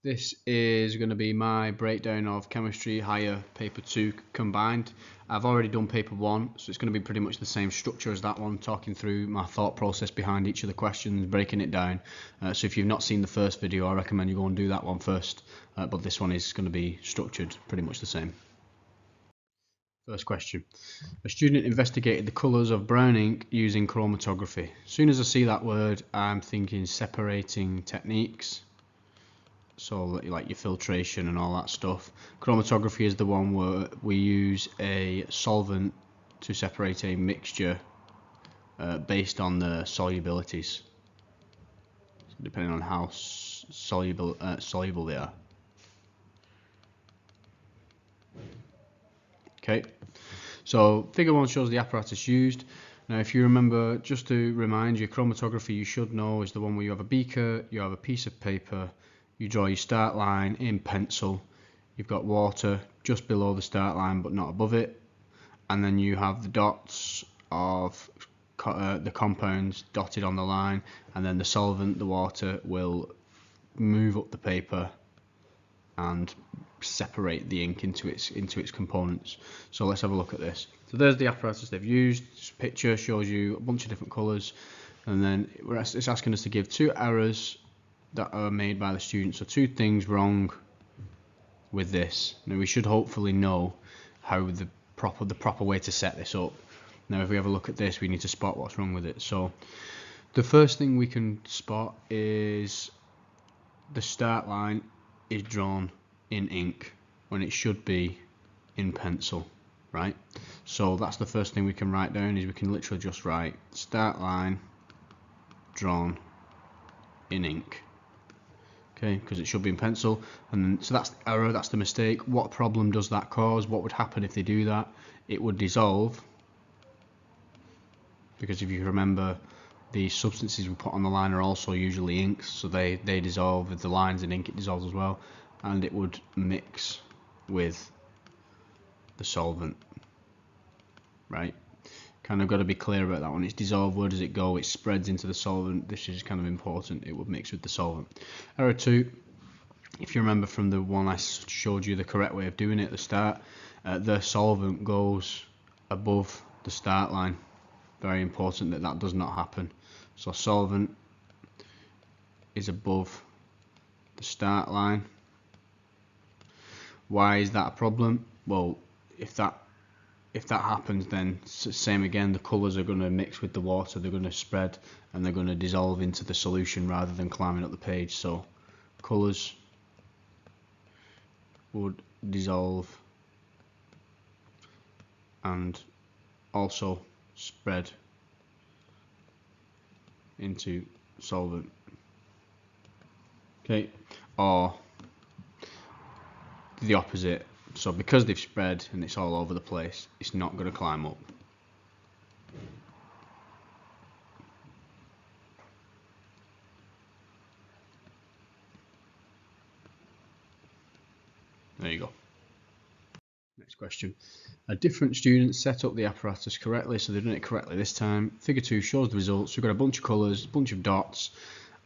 This is going to be my breakdown of Chemistry Higher Paper 2 combined. I've already done Paper 1, so it's going to be pretty much the same structure as that one, talking through my thought process behind each of the questions, breaking it down. So if you've not seen the first video, I recommend you go and do that one first, but this one is going to be structured pretty much the same. First question. A student investigated the colours of brown ink using chromatography. As soon as I see that word, I'm thinking separating techniques. So like your filtration and all that stuff. Chromatography is the one where we use a solvent to separate a mixture based on the solubilities, so depending on how soluble they are. Okay, so figure 1 shows the apparatus used. Now if you remember, just to remind you, chromatography you should know is the one where you have a beaker, you have a piece of paper, you draw your start line in pencil, you've got water just below the start line but not above it, and then you have the dots of the compounds dotted on the line, and then the solvent, the water, will move up the paper and separate the ink into its components. So let's have a look at this. So there's the apparatus they've used. This picture shows you a bunch of different colours, and then it's asking us to give 2 errors that are made by the student, so 2 things wrong with this. Now we should hopefully know how the proper way to set this up. Now if we have a look at this, we need to spot what's wrong with it. So the first thing we can spot is the start line is drawn in ink when it should be in pencil, right? So that's the first thing we can write down, is we can literally just write start line drawn in ink. Okay, because it should be in pencil, and so that's the error, that's the mistake. What problem does that cause? What would happen if they do that? It would dissolve, because if you remember, the substances we put on the line are also usually inks, so they dissolve. With the lines in ink, it dissolves as well, and it would mix with the solvent, right? Kind of got to be clear about that one. It's dissolved. Where does it go? It spreads into the solvent. This is kind of important. It would mix with the solvent. Error 2, if you remember from the one I showed you the correct way of doing it at the start, the solvent goes above the start line. Very important that that does not happen. So solvent is above the start line. Why is that a problem? Well, if that happens, then same again, the colours are going to mix with the water, they're going to spread and they're going to dissolve into the solution rather than climbing up the page. So colours would dissolve and also spread into solvent. Okay, or the opposite. So because they've spread and it's all over the place, it's not going to climb up. There you go. Next question. A different student set up the apparatus correctly, so they've done it correctly this time. Figure 2 shows the results. We've got a bunch of colours, a bunch of dots,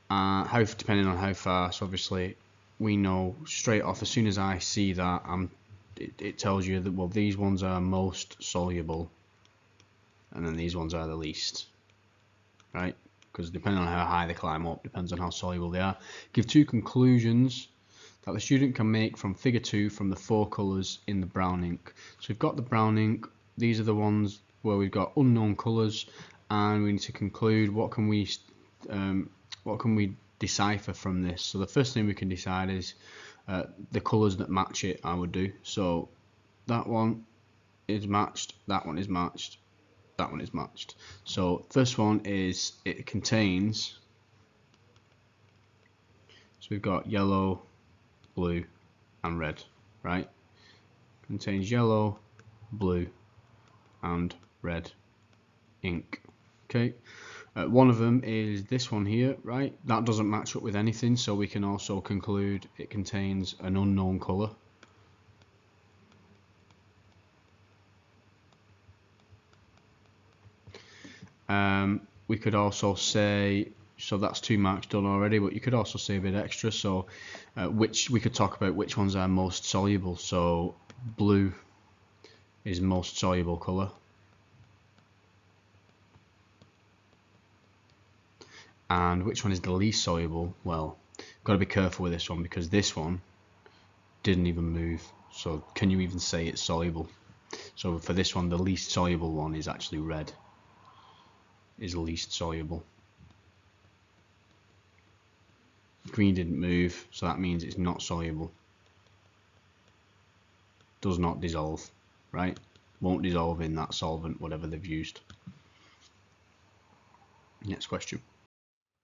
depending on how far. So obviously we know straight off, as soon as I see that, it tells you that, well, these ones are most soluble and then these ones are the least, right? Because depending on how high they climb up, depends on how soluble they are. Give 2 conclusions that the student can make from figure 2 from the 4 colours in the brown ink. So we've got the brown ink, these are the ones where we've got unknown colours, and we need to conclude what can we decipher from this. So the first thing we can decide is the colours that match it. I would do so. That one is matched, that one is matched, that one is matched. So first one is it contains, so we've got yellow, blue and red, right? Contains yellow, blue and red ink. Okay, one of them is this one here, right? That doesn't match up with anything, so we can also conclude it contains an unknown colour. We could also say So that's 2 marks done already, but you could also say a bit extra. So which we could talk about which ones are most soluble. So blue is most soluble colour. And which one is the least soluble? Well, got to be careful with this one because this one didn't even move. So can you even say it's soluble? So for this one, the least soluble one is actually red. Is least soluble. Green didn't move, so that means it's not soluble. Does not dissolve, right? Won't dissolve in that solvent, whatever they've used. Next question.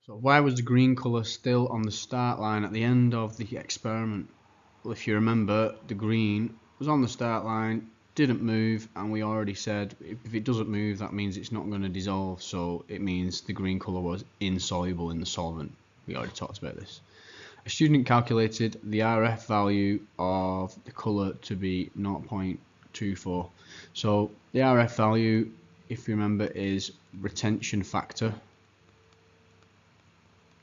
So why was the green colour still on the start line at the end of the experiment? Well, if you remember, the green was on the start line, didn't move, and we already said if it doesn't move, that means it's not going to dissolve, so it means the green colour was insoluble in the solvent. We already talked about this. A student calculated the RF value of the colour to be 0.24. So the RF value, if you remember, is retention factor.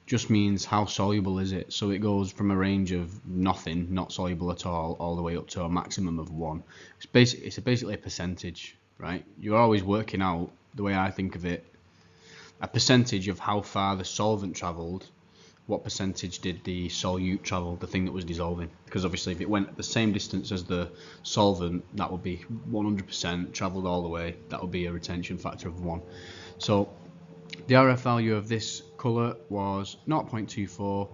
Just means how soluble is it. So it goes from a range of nothing, not soluble at all the way up to a maximum of 1. It's basically a percentage, right? You're always working out, the way I think of it, a percentage of how far the solvent travelled. What percentage did the solute travel, the thing that was dissolving? Because obviously if it went the same distance as the solvent, that would be 100% travelled all the way. That would be a retention factor of 1. So the RF value of this colour was 0.24,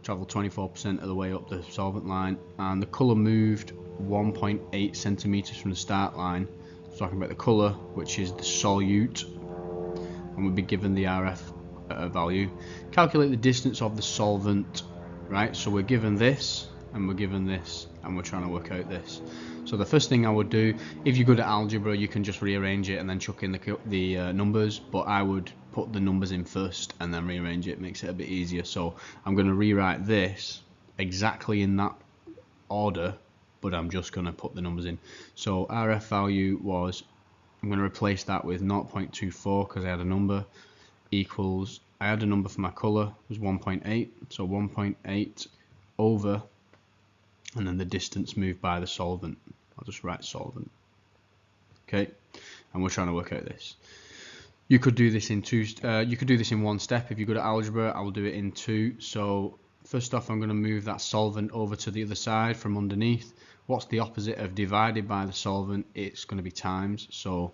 travelled 24% of the way up the solvent line, and the colour moved 1.8 centimetres from the start line. So talking about the colour, which is the solute, and we'd be given the RF value. Calculate the distance of the solvent, right? So we're given this and we're given this and we're trying to work out this. So the first thing I would do, if you're good at algebra, you can just rearrange it and then chuck in the numbers, but I would put the numbers in first and then rearrange it. Makes it a bit easier. So I'm going to rewrite this exactly in that order, but I'm just going to put the numbers in. So RF value was, I'm going to replace that with 0.24 because I had a number, equals, I had a number for my colour, was 1.8, so 1.8 over, and then the distance moved by the solvent. I'll just write solvent. Okay, and we're trying to work out this. You could do this in you could do this in one step. If you're good at algebra, I will do it in 2. So first off, I'm going to move that solvent over to the other side from underneath. What's the opposite of divided by the solvent? It's going to be times. So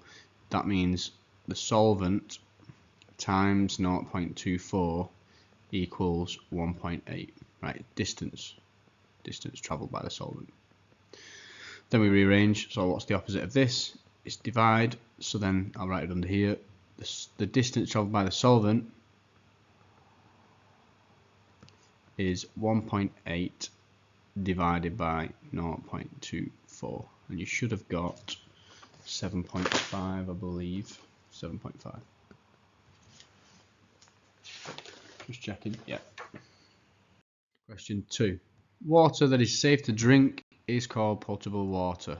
that means the solvent times 0.24 equals 1.8, right? Distance travelled by the solvent. Then we rearrange. So what's the opposite of this? It's divide. So then I'll write it under here. The distance travelled by the solvent is 1.8 divided by 0.24, and you should have got 7.5, I believe. 7.5. Just checking. Yeah. Question 2. Water that is safe to drink is called potable water.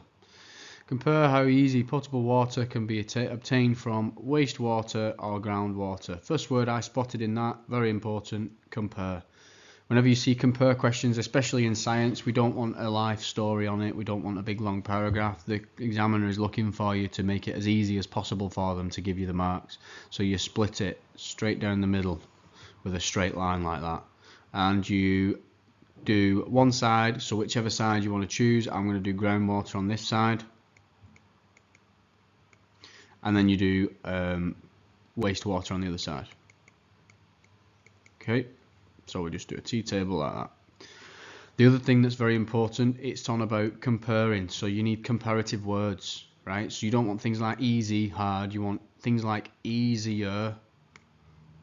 Compare how easy potable water can be obtained from wastewater or groundwater. First word I spotted in that, very important, compare. Whenever you see compare questions, especially in science, we don't want a life story on it. We don't want a big long paragraph. The examiner is looking for you to make it as easy as possible for them to give you the marks. So you split it straight down the middle with a straight line like that. And you do one side, so whichever side you want to choose. I'm going to do groundwater on this side. And then you do wastewater on the other side. Okay, so we just do a T-table like that. The other thing that's very important, it's on about comparing. So you need comparative words, right? So you don't want things like easy, hard. You want things like easier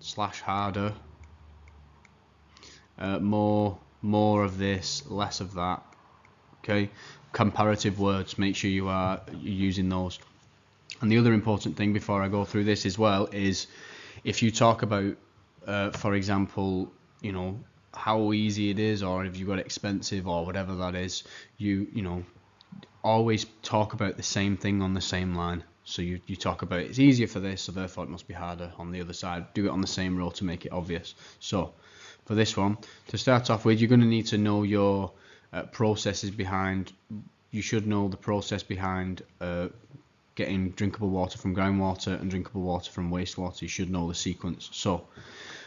/ harder, more of this, less of that. Okay, comparative words, make sure you're using those. And the other important thing before I go through this as well is if you talk about for example, you know, how easy it is, or if you've got expensive or whatever that is, you know, always talk about the same thing on the same line. So you talk about it's easier for this, so therefore it must be harder on the other side. Do it on the same row to make it obvious. So for this one, to start off with, you're going to need to know your processes behind. You should know the process behind getting drinkable water from groundwater and drinkable water from wastewater. You should know the sequence. So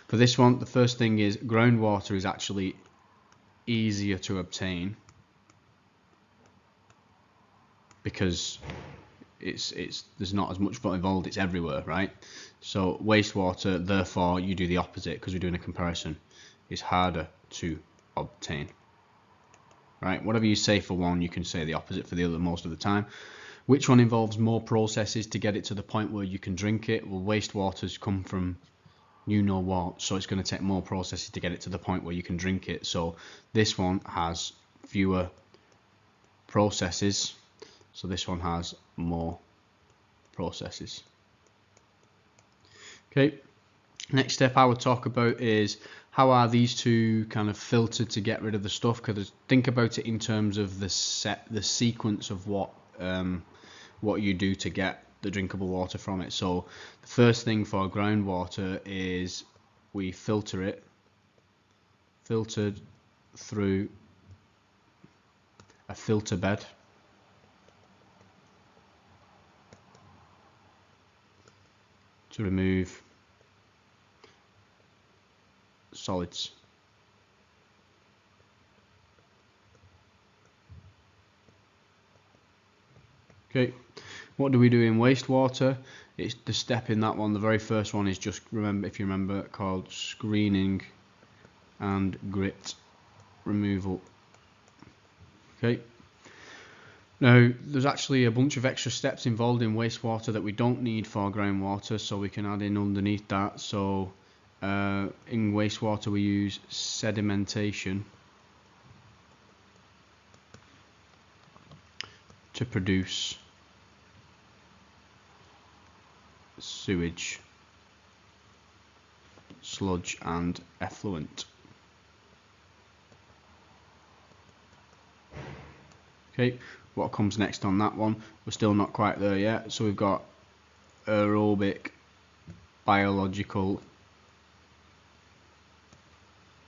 for this one, the first thing is groundwater is actually easier to obtain because there's not as much involved, it's everywhere, right? So wastewater, therefore you do the opposite because we're doing a comparison, is harder to obtain, right? Whatever you say for one, you can say the opposite for the other most of the time. Which one involves more processes to get it to the point where you can drink it? Well, wastewater's come from you know what, so it's going to take more processes to get it to the point where you can drink it. So this one has fewer processes, so this one has more processes. Okay, next step I would talk about is how are these two kind of filtered to get rid of the stuff, because think about it in terms of the sequence of what you do to get the drinkable water from it. So the first thing for groundwater is we filter it, filtered through a filter bed. To remove solids. Okay, what do we do in wastewater? It's the step in that one. The very first one is just, remember, if you remember, called screening and grit removal. Okay. Now, there's actually a bunch of extra steps involved in wastewater that we don't need for groundwater, so we can add in underneath that. So in wastewater we use sedimentation to produce sewage, sludge and effluent. Okay, what comes next on that one? We're still not quite there yet. So we've got aerobic biological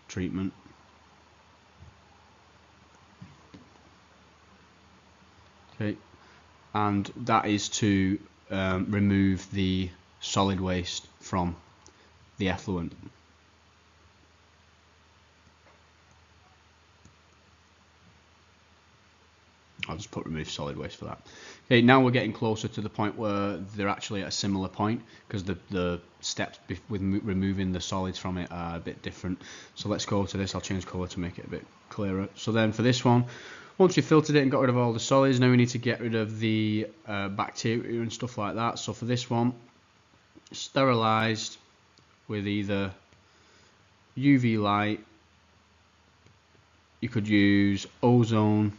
treatment. Okay, and that is to remove the solid waste from the effluent. I'll just put remove solid waste for that. Okay, now we're getting closer to the point where they're actually at a similar point, because the steps with removing the solids from it are a bit different. So let's go to this. I'll change colour to make it a bit clearer. So then for this one, once you've filtered it and got rid of all the solids, now we need to get rid of the bacteria and stuff like that. So for this one, sterilised with either UV light, you could use ozone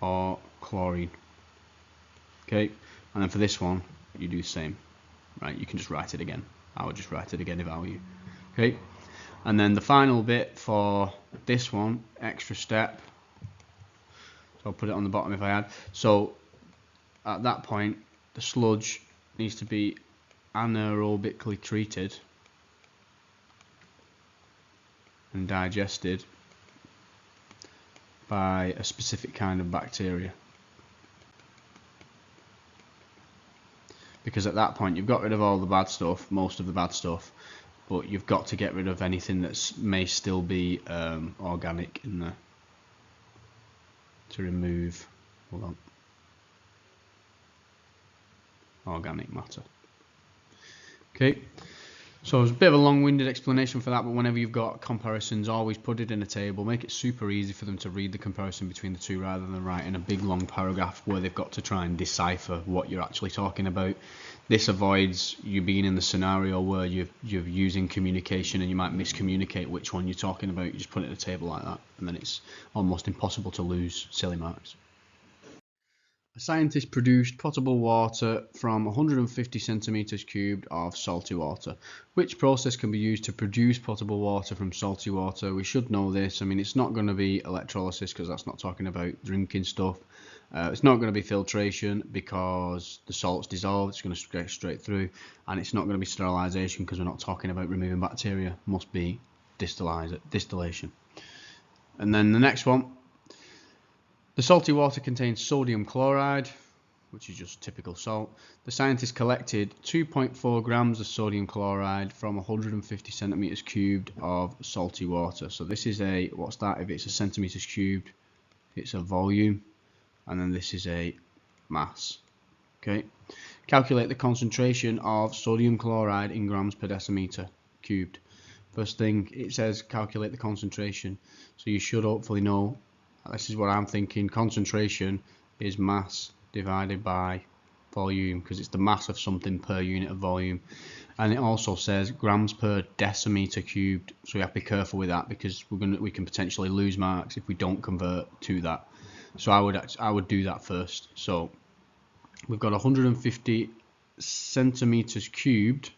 or chlorine. Okay, and then for this one you do the same, right? You can just write it again. I would just write it again if I were you. Okay, and then the final bit for this one, extra step, so I'll put it on the bottom if I had. So at that point the sludge needs to be anaerobically treated and digested by a specific kind of bacteria, because at that point you've got rid of all the bad stuff, most of the bad stuff, but you've got to get rid of anything that may still be organic in there to remove, hold on, organic matter. Okay, so it's a bit of a long-winded explanation for that, but whenever you've got comparisons, always put it in a table, make it super easy for them to read the comparison between the two rather than writing a big long paragraph where they've got to try and decipher what you're actually talking about. This avoids you being in the scenario where you're using communication and you might miscommunicate which one you're talking about. You just put it in a table like that, and then it's almost impossible to lose silly marks. A scientist produced potable water from 150 centimeters cubed of salty water. Which process can be used to produce potable water from salty water? We should know this. I mean, it's not going to be electrolysis because that's not talking about drinking stuff. It's not going to be filtration because the salt's dissolved, it's going to get straight through. And it's not going to be sterilization because we're not talking about removing bacteria. It must be distillation. And then the next one. The salty water contains sodium chloride, which is just typical salt. The scientists collected 2.4 grams of sodium chloride from 150 centimeters cubed of salty water. So this is a, what's that? If it's a centimeters cubed, it's a volume, and then this is a mass. Okay. Calculate the concentration of sodium chloride in grams per decimeter cubed. First thing, it says calculate the concentration, so you should hopefully know. This is what I'm thinking. Concentration is mass divided by volume because it's the mass of something per unit of volume. And it also says grams per decimeter cubed, so we have to be careful with that because we can potentially lose marks if we don't convert to that. So I would do that first. So we've got 150 centimeters cubed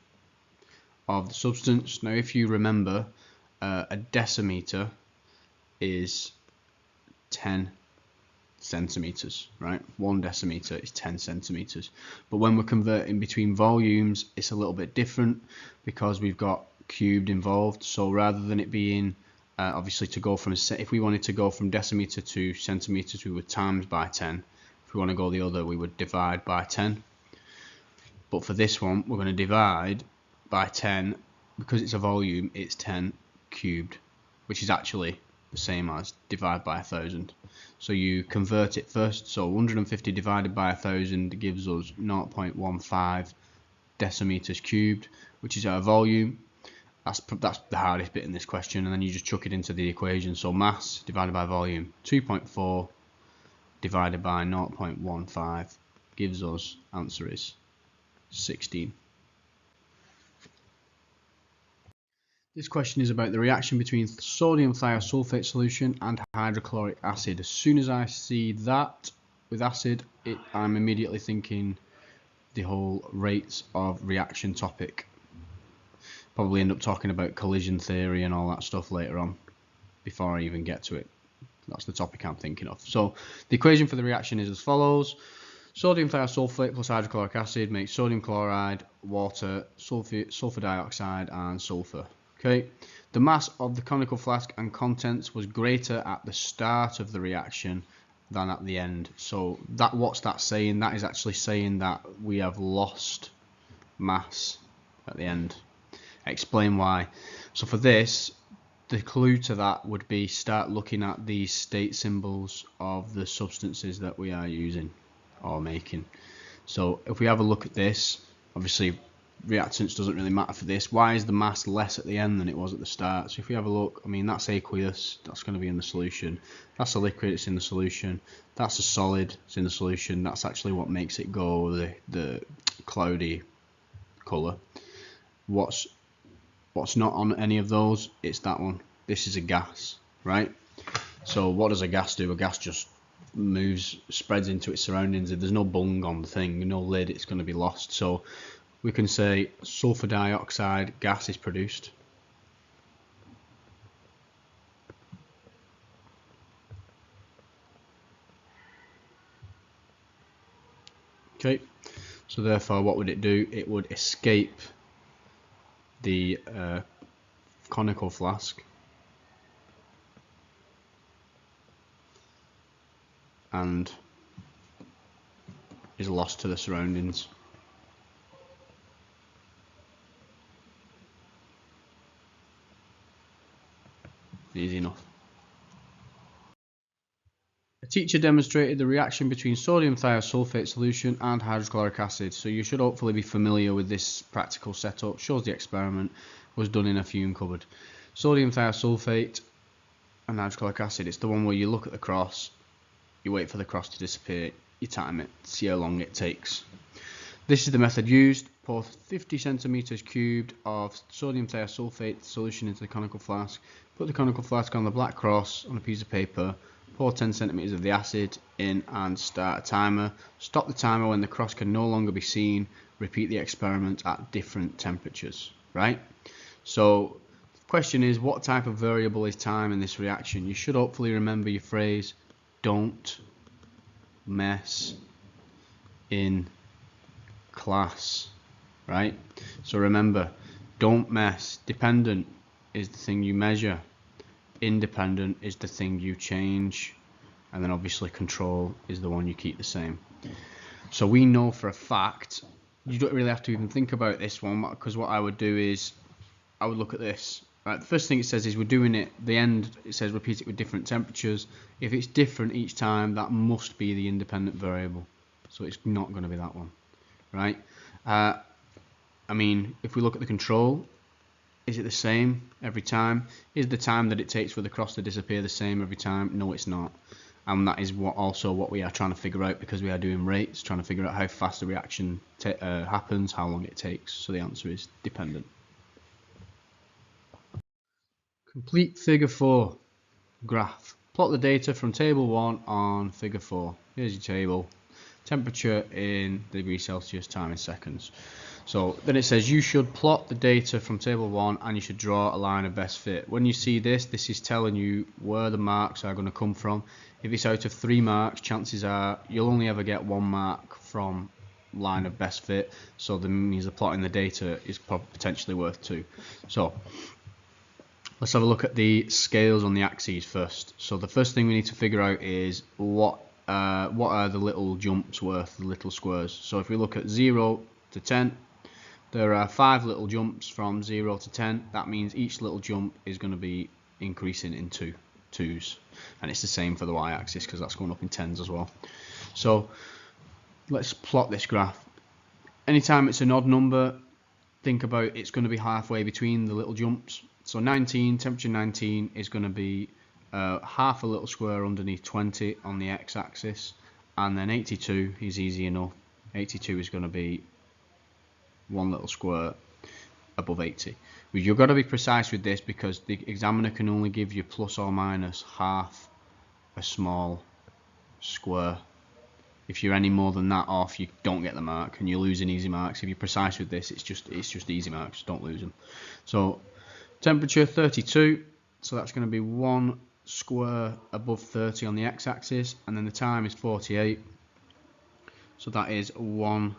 of the substance. Now, if you remember, a decimeter is 10 centimeters, right? 1 decimeter is 10 centimeters. But when we're converting between volumes, it's a little bit different because we've got cubed involved. So rather than it being obviously to go from if we wanted to go from decimeter to centimeters, we would times by 10. If we want to go the other, we would divide by 10. But for this one, we're going to divide by 10 because it's a volume. It's 10 cubed, which is actually the same as divide by 1,000. So you convert it first. So 150 divided by 1,000 gives us 0.15 decimeters cubed, which is our volume. That's the hardest bit in this question, and then you just chuck it into the equation. So mass divided by volume, 2.4 divided by 0.15 gives us, answer is 16. This question is about the reaction between sodium thiosulfate solution and hydrochloric acid. As soon as I see that with acid, I'm immediately thinking the whole rates of reaction topic. Probably end up talking about collision theory and all that stuff later on before I even get to it. That's the topic I'm thinking of. So the equation for the reaction is as follows. Sodium thiosulfate plus hydrochloric acid makes sodium chloride, water, sulfur dioxide and sulfur. Okay, the mass of the conical flask and contents was greater at the start of the reaction than at the end. So what's that saying? That is actually saying that we have lost mass at the end. Explain why. So for this, the clue to that would be start looking at the state symbols of the substances that we are using or making. So if we have a look at this, obviously reactants doesn't really matter for this. Why is the mass less at the end than it was at the start? So if we have a look, I mean, that's aqueous, that's going to be in the solution. That's a liquid, it's in the solution. That's a solid, it's in the solution. That's actually what makes it go the cloudy colour. What's not on any of those? It's that one. This is a gas, right? So what does a gas do? A gas just moves, spreads into its surroundings. If there's no bung on the thing, no lid, it's going to be lost. So we can say sulfur dioxide gas is produced. Okay, so therefore what would it do? It would escape the conical flask and is lost to the surroundings. Easy enough. A teacher demonstrated the reaction between sodium thiosulfate solution and hydrochloric acid. So you should hopefully be familiar with this practical setup. Shows the experiment was done in a fume cupboard. Sodium thiosulfate and hydrochloric acid. It's the one where you look at the cross, you wait for the cross to disappear, you time it, see how long it takes. This is the method used. Pour 50 centimeters cubed of sodium thiosulfate solution into the conical flask. Put the conical flask on the black cross on a piece of paper. Pour 10 centimeters of the acid in and start a timer. Stop the timer when the cross can no longer be seen. Repeat the experiment at different temperatures, right? So the question is, what type of variable is time in this reaction? You should hopefully remember your phrase, don't mess in class, right? So remember, don't mess. Dependent is the thing you measure. Independent is the thing you change. And then obviously control is the one you keep the same. So we know for a fact, you don't really have to even think about this one, because what I would do is, I would look at this. Right, the first thing it says is we're doing it, the end, it says repeat it with different temperatures. If it's different each time, that must be the independent variable. So it's not going to be that one, right? I mean, if we look at the control, is it the same every time? Is the time that it takes for the cross to disappear the same every time? No, it's not. And that is also what we are trying to figure out, because we are doing rates, trying to figure out how fast the reaction happens, how long it takes. So the answer is dependent. Complete figure 4 graph. Plot the data from table 1 on figure 4. Here's your table. Temperature in degrees Celsius, time in seconds. So then it says you should plot the data from table 1 and you should draw a line of best fit. When you see this, this is telling you where the marks are going to come from. If it's out of 3 marks, chances are you'll only ever get 1 mark from line of best fit. So that means the plotting the data is potentially worth 2. So let's have a look at the scales on the axes first. So the first thing we need to figure out is what are the little jumps worth, the little squares. So if we look at 0 to 10, there are 5 little jumps from 0 to 10. That means each little jump is going to be increasing in 2s. And it's the same for the y-axis, because that's going up in 10s as well. So let's plot this graph. Anytime it's an odd number, think about it's going to be halfway between the little jumps. So 19, temperature 19 is going to be half a little square underneath 20 on the x-axis, and then 82 is easy enough. 82 is going to be 1 little square above 80. You've got to be precise with this, because the examiner can only give you plus or minus half a small square. If you're any more than that off, you don't get the mark and you're losing easy marks. If you're precise with this, it's just easy marks, don't lose them. So temperature 32, so that's going to be 1 square above 30 on the x-axis, and then the time is 48, so that is 1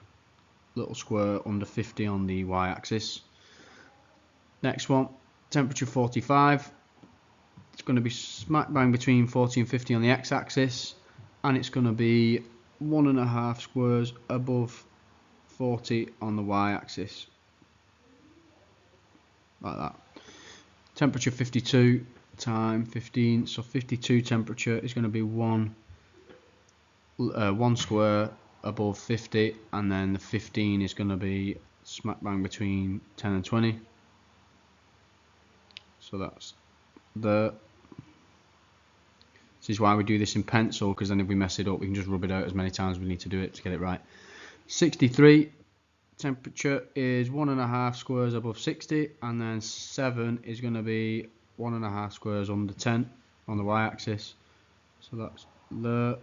little square under 50 on the y-axis. Next one, temperature 45, it's going to be smack bang between 40 and 50 on the x-axis, and it's going to be 1.5 squares above 40 on the y-axis, like that. Temperature 52, time 15, so 52 temperature is going to be 1 square above 50, and then the 15 is going to be smack bang between 10 and 20. So that's there. This is why we do this in pencil, because then if we mess it up, we can just rub it out as many times as we need to do it to get it right. 63, temperature is 1.5 squares above 60, and then 7 is going to be 1.5 squares under 10 on the y-axis. So that's there.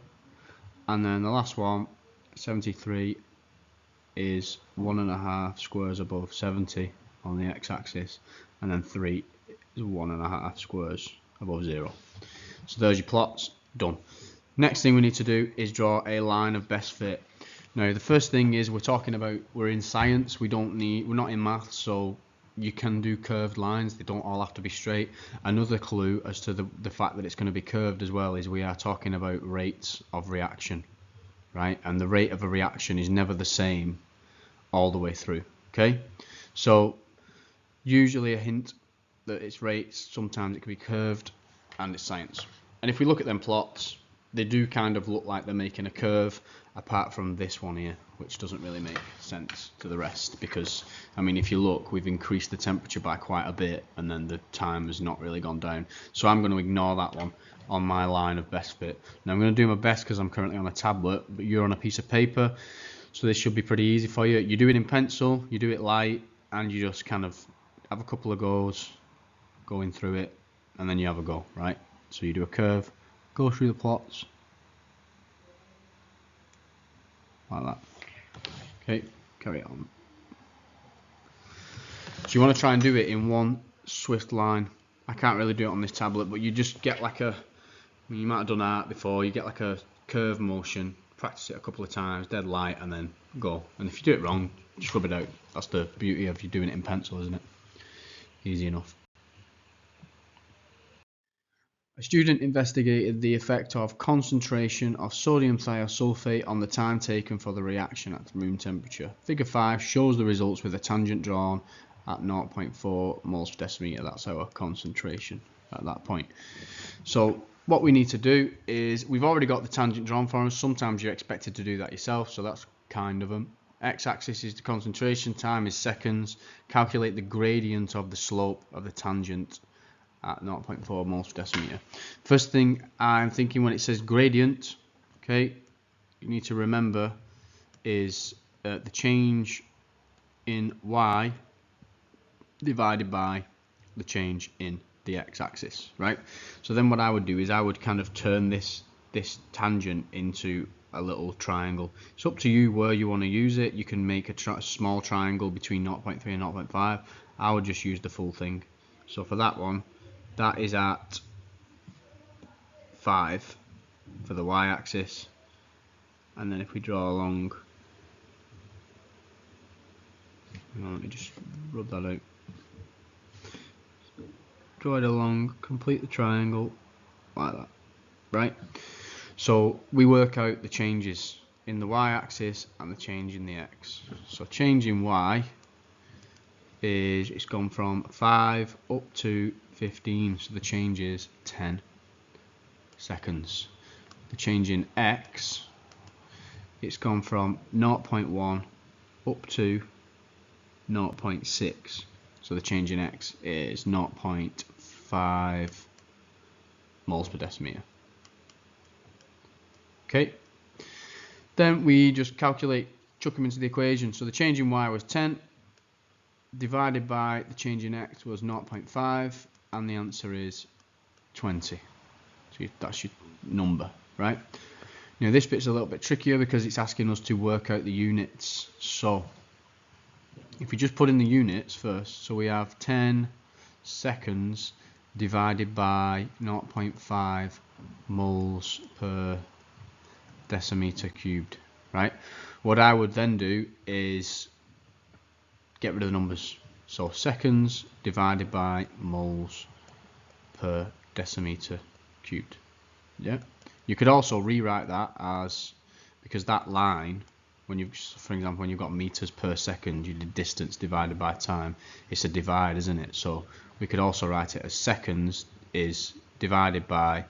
And then the last one, 73, is 1.5 squares above 70 on the x-axis, and then 3 is 1.5 squares above 0. So there's your plots, done. Next thing we need to do is draw a line of best fit. Now the first thing is, we're in science, we're not in maths, so you can do curved lines, they don't all have to be straight. Another clue as to the fact that it's going to be curved as well is we are talking about rates of reaction, right? And the rate of a reaction is never the same all the way through, okay? So usually a hint that it's rates, sometimes it can be curved, and it's science. And if we look at them plots, they do kind of look like they're making a curve, apart from this one here, which doesn't really make sense to the rest, because I mean, if you look, we've increased the temperature by quite a bit, and then the time has not really gone down. So I'm going to ignore that one on my line of best fit. Now I'm going to do my best because I'm currently on a tablet, but you're on a piece of paper, so this should be pretty easy for you. You do it in pencil, you do it light, and you just kind of have a couple of goes going through it, and then you have a go, right? So you do a curve, go through the plots like that. Okay, carry on. So you want to try and do it in one swift line. I can't really do it on this tablet, but you just get like a, you might have done art before, you get like a curve motion, practice it a couple of times, dead light, and then go. And if you do it wrong, just rub it out. That's the beauty of you doing it in pencil, isn't it? Easy enough. A student investigated the effect of concentration of sodium thiosulfate on the time taken for the reaction at room temperature. Figure 5 shows the results with a tangent drawn at 0.4 moles per decimeter. That's our concentration at that point. So what we need to do is, we've already got the tangent drawn for us. Sometimes you're expected to do that yourself, so that's kind of them. X-axis is the concentration, time is seconds. Calculate the gradient of the slope of the tangent at 0.4 moles per decimeter. First thing I'm thinking when it says gradient, okay, you need to remember is the change in y divided by the change in the x-axis, right? So then what I would do is I would kind of turn this tangent into a little triangle. It's up to you where you want to use it. You can make a small triangle between 0.3 and 0.5. I would just use the full thing. So for that one, that is at 5 for the y-axis, and then if we draw along, let me just rub that out, draw it along, complete the triangle like that, right? So we work out the changes in the y-axis and the change in the x. So change in y is, it's gone from 5 up to 15, so the change is 10 seconds. The change in x, it's gone from 0.1 up to 0.6, so the change in x is 0.5 moles per decimeter. Okay, then we just calculate, chuck them into the equation. So the change in y was 10 divided by the change in x was 0.5, and the answer is 20. So that's your number, right? Now this bit's a little bit trickier because it's asking us to work out the units. So if we just put in the units first, so we have 10 seconds divided by 0.5 moles per decimeter cubed, right? What I would then do is get rid of the numbers. So seconds divided by moles per decimeter cubed. Yeah. You could also rewrite that as, because that line, when you, for example, when you've got meters per second, you did distance divided by time. It's a divide, isn't it? So we could also write it as seconds is divided by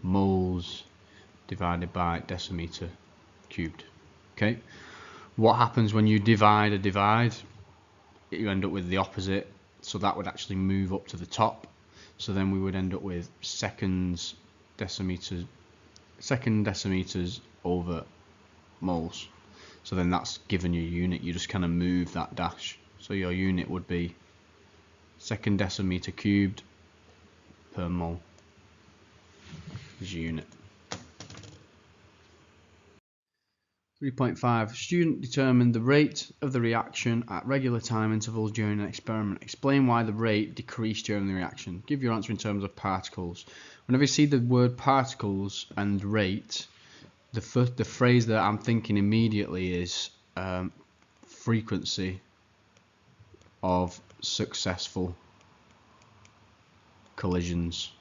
moles divided by decimeter cubed. Okay. What happens when you divide a divide? You end up with the opposite, so that would actually move up to the top. So then we would end up with second decimeters over moles. So then that's given your unit. You just kind of move that dash. So your unit would be second decimeter cubed per mole is your unit. 3.5. Student determined the rate of the reaction at regular time intervals during an experiment. Explain why the rate decreased during the reaction. Give your answer in terms of particles. Whenever you see the word particles and rate, the phrase that I'm thinking immediately is frequency of successful collisions,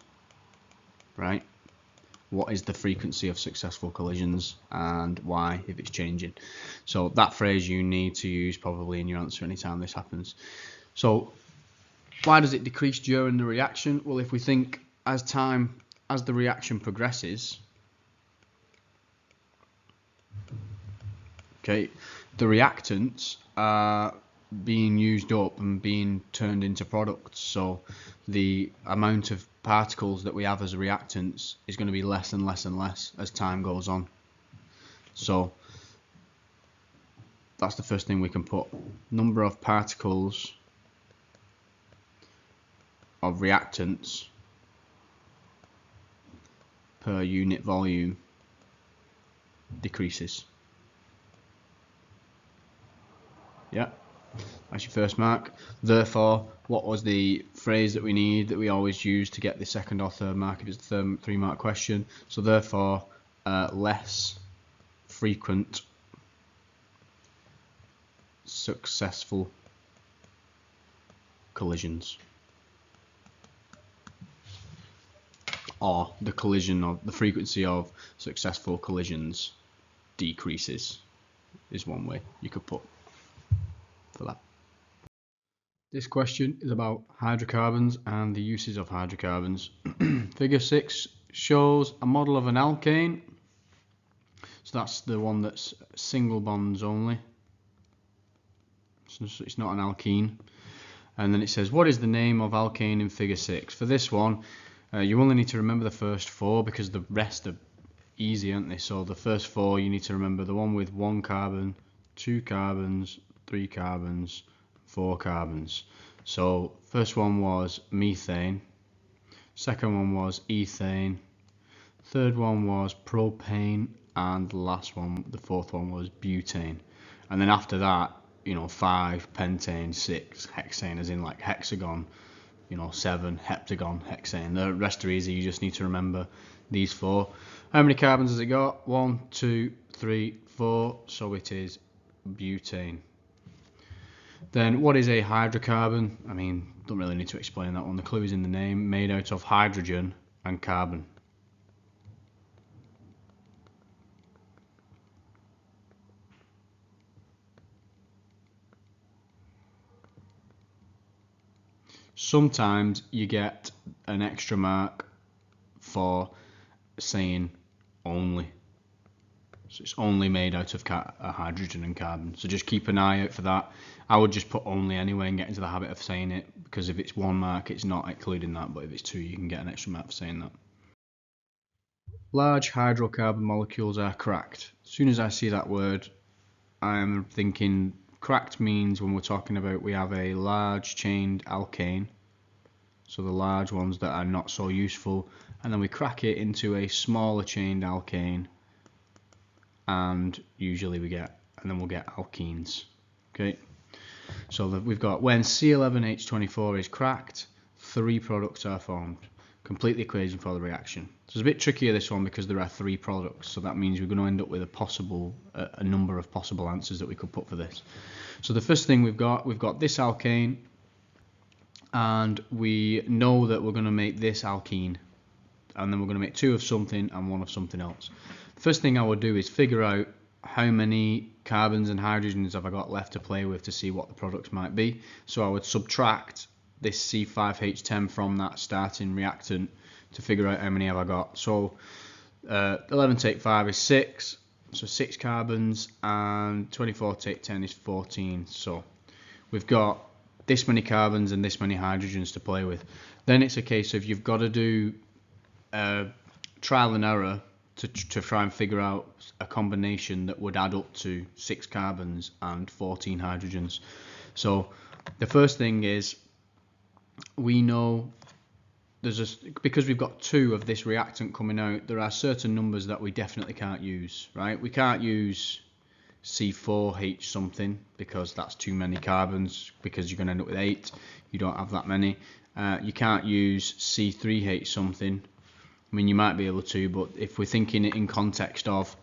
right? What is the frequency of successful collisions and why, if it's changing? So that phrase you need to use probably in your answer anytime this happens. So why does it decrease during the reaction? Well, if we think as the reaction progresses, okay, the reactants are being used up and being turned into products, so the amount of particles that we have as reactants is going to be less and less and less as time goes on. So that's the first thing we can put. Number of particles of reactants per unit volume decreases. Yeah, that's your first mark. Therefore, what was the phrase that we need that we always use to get the second or third mark if it's the third 3-mark question? So therefore, less frequent successful collisions, or the frequency of successful collisions decreases is one way you could put for that. This question is about hydrocarbons and the uses of hydrocarbons. Figure 6 shows a model of an alkane. So that's the one that's single bonds only. So it's not an alkene. And then it says, what is the name of alkane in figure 6? For this one, you only need to remember the first 4 because the rest are easy, aren't they? So the first 4 you need to remember the one with 1 carbon, 2 carbons, 3 carbons, 4 carbons. So first one was methane, second one was ethane, third one was propane, and the last one, the fourth one, was butane. And then after that, 5 pentane, 6 hexane, as in like hexagon, 7 heptagon, hexane. The rest are easy, you just need to remember these 4. How many carbons has it got? 1, 2, 3, 4, so it is butane. Then what is a hydrocarbon? I mean, don't really need to explain that one. The clue is in the name, made out of hydrogen and carbon. Sometimes you get an extra mark for saying only. So it's only made out of hydrogen and carbon. So just keep an eye out for that. I would just put only anyway and get into the habit of saying it, because if it's 1 mark, it's not including that, but if it's 2, you can get an extra mark for saying that. Large hydrocarbon molecules are cracked. As soon as I see that word, I'm thinking cracked means when we're talking about we have a large chained alkane, so the large ones that are not so useful, and then we crack it into a smaller chained alkane, and usually we'll get alkenes. Okay, so we've got when C11H24 is cracked, 3 products are formed. Complete the equation for the reaction. So it's a bit trickier this one because there are 3 products, so that means we're going to end up with a number of possible answers that we could put for this. So the first thing we've got this alkane, and we know that we're going to make this alkene, and then we're going to make 2 of something and 1 of something else. First thing I would do is figure out how many carbons and hydrogens have I got left to play with to see what the products might be. So I would subtract this C5H10 from that starting reactant to figure out how many have I got. So 11 take 5 is 6, so 6 carbons, and 24 take 10 is 14. So we've got this many carbons and this many hydrogens to play with. Then it's a case of you've got to do trial and error to try and figure out a combination that would add up to 6 carbons and 14 hydrogens. So the first thing is, we know because we've got 2 of this reactant coming out, there are certain numbers that we definitely can't use, right? We can't use C4H something because that's too many carbons, because you're going to end up with 8. You don't have that many. You can't use C3H something. I mean, you might be able to, but if we're thinking it in context of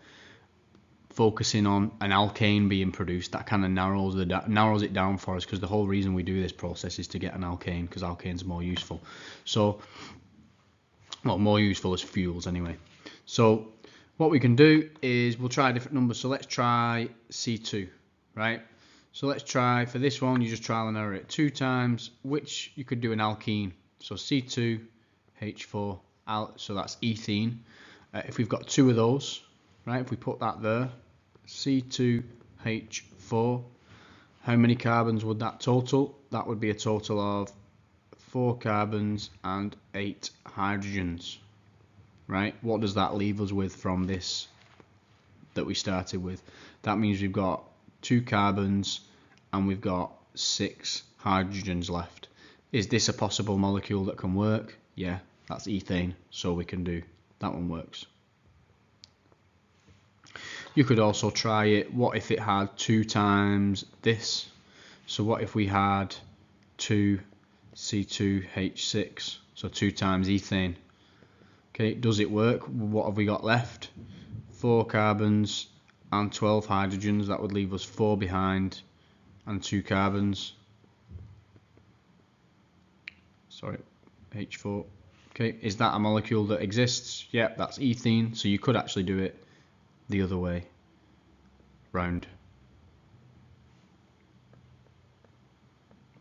focusing on an alkane being produced, that kind of narrows it down for us, because the whole reason we do this process is to get an alkane, because alkanes are more useful. So, well, more useful as fuels anyway. So what we can do is we'll try different numbers. So let's try C2, right? So let's try, for this one, you just trial and error it 2 times, which you could do an alkene. So C2H4, so that's ethene. If we've got 2 of those, right, if we put that there, C2H4, how many carbons would that total? That would be a total of 4 carbons and 8 hydrogens, right? What does that leave us with from this that we started with? That means we've got 2 carbons and we've got 6 hydrogens left. Is this a possible molecule that can work? Yeah, that's ethane, so we can do That one works. You could also try it, what if it had 2 times this? So what if we had 2 C2H6, so 2 times ethane? Okay, does it work? What have we got left? 4 carbons and 12 hydrogens. That would leave us 4 behind and 2 carbons. Sorry, H4. Okay, is that a molecule that exists? Yep, that's ethene. So you could actually do it the other way round,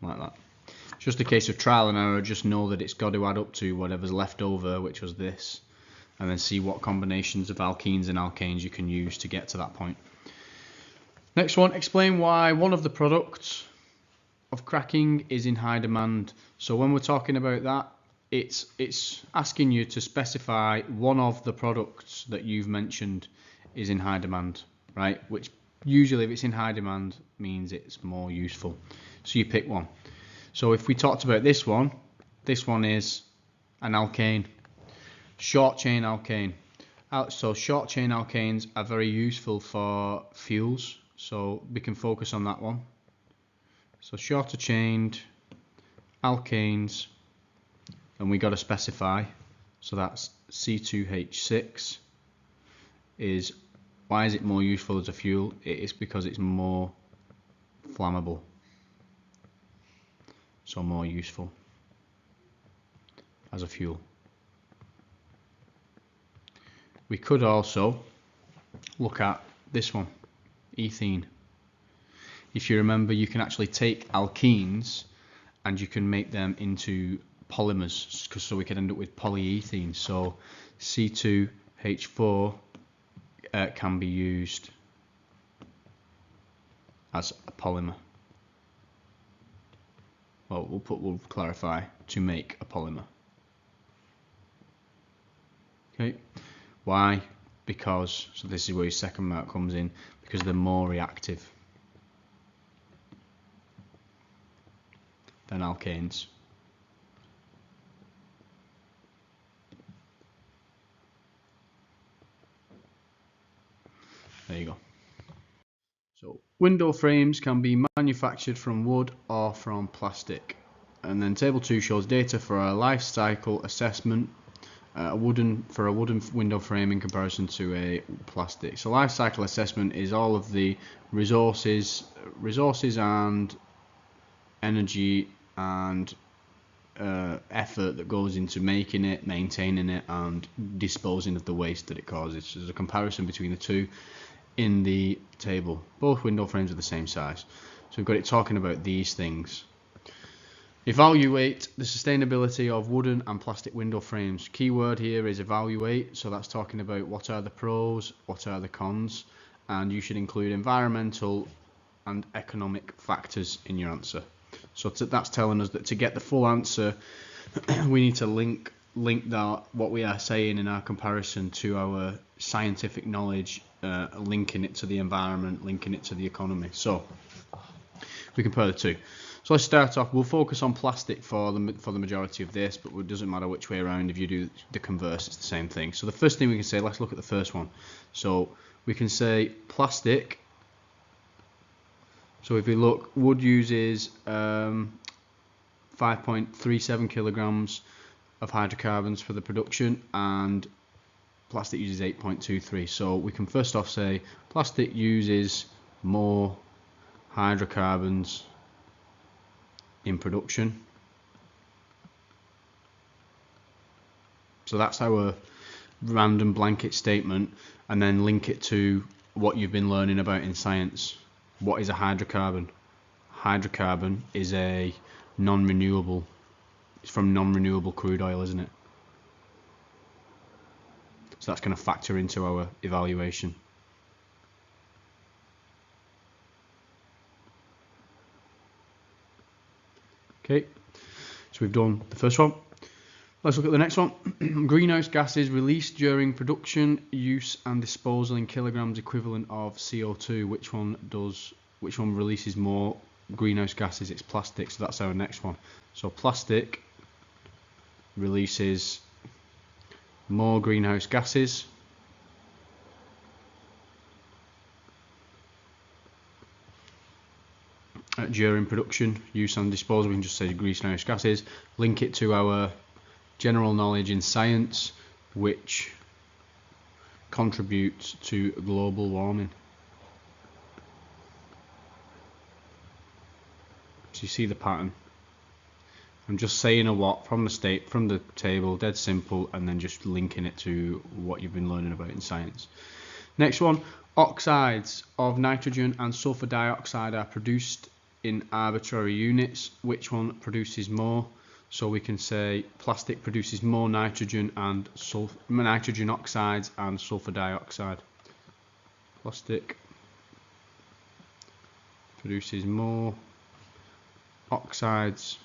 like that. It's just a case of trial and error. Just know that it's got to add up to whatever's left over, which was this, and then see what combinations of alkenes and alkanes you can use to get to that point. Next one, explain why one of the products of cracking is in high demand. So when we're talking about that, it's asking you to specify one of the products that you've mentioned is in high demand, right? Which usually, if it's in high demand, means it's more useful. So you pick one. So if we talked about this one is an alkane, short chain alkane. So short chain alkanes are very useful for fuels, so we can focus on that one. So shorter chained alkanes, and we got to specify. So that's C2H6 is, why is it more useful as a fuel? It is because it's more flammable, so more useful as a fuel. We could also look at this one, ethene. If you remember, you can actually take alkenes and you can make them into polymers, so we could end up with polyethene. So C2H4 can be used as a polymer. Well, we'll clarify, to make a polymer. Okay, why? Because, so this is where your second mark comes in, because they're more reactive than alkanes. There you go. So window frames can be manufactured from wood or from plastic. And then table 2 shows data for a life cycle assessment, for a wooden window frame in comparison to a plastic. So life cycle assessment is all of the resources and energy and effort that goes into making it, maintaining it, and disposing of the waste that it causes. So there's a comparison between the two in the table. Both window frames are the same size. So we've got it talking about these things. Evaluate the sustainability of wooden and plastic window frames. Keyword here is evaluate, so that's talking about what are the pros, what are the cons, and you should include environmental and economic factors in your answer. So that's telling us that to get the full answer, we need to link that, what we are saying in our comparison, to our scientific knowledge, linking it to the environment, linking it to the economy. So we compare the two. So let's start off. We'll focus on plastic for the majority of this, but it doesn't matter which way around. If you do the converse, it's the same thing. So the first thing we can say, let's look at the first one. So we can say plastic. So if we look, wood uses 5.37 kilograms of hydrocarbons for the production, and plastic uses 8.23. So we can first off say plastic uses more hydrocarbons in production. So that's our random blanket statement, and then link it to what you've been learning about in science. What is a hydrocarbon? Hydrocarbon is a non-renewable, it's from non-renewable crude oil, isn't it? So that's going to factor into our evaluation. Okay, so we've done the first one. Let's look at the next one. Greenhouse gases released during production, use and disposal in kilograms equivalent of CO2. Which one releases more greenhouse gases? It's plastic, so that's our next one. So plastic releases more greenhouse gases. During production, use and disposal, we can just say greenhouse gases, link it to our general knowledge in science, which contributes to global warming. So you see the pattern. I'm just saying a what from the table, dead simple, and then just linking it to what you've been learning about in science. Next one, oxides of nitrogen and sulfur dioxide are produced in arbitrary units. Which one produces more? So we can say plastic produces more nitrogen oxides and sulfur dioxide. Plastic produces more oxides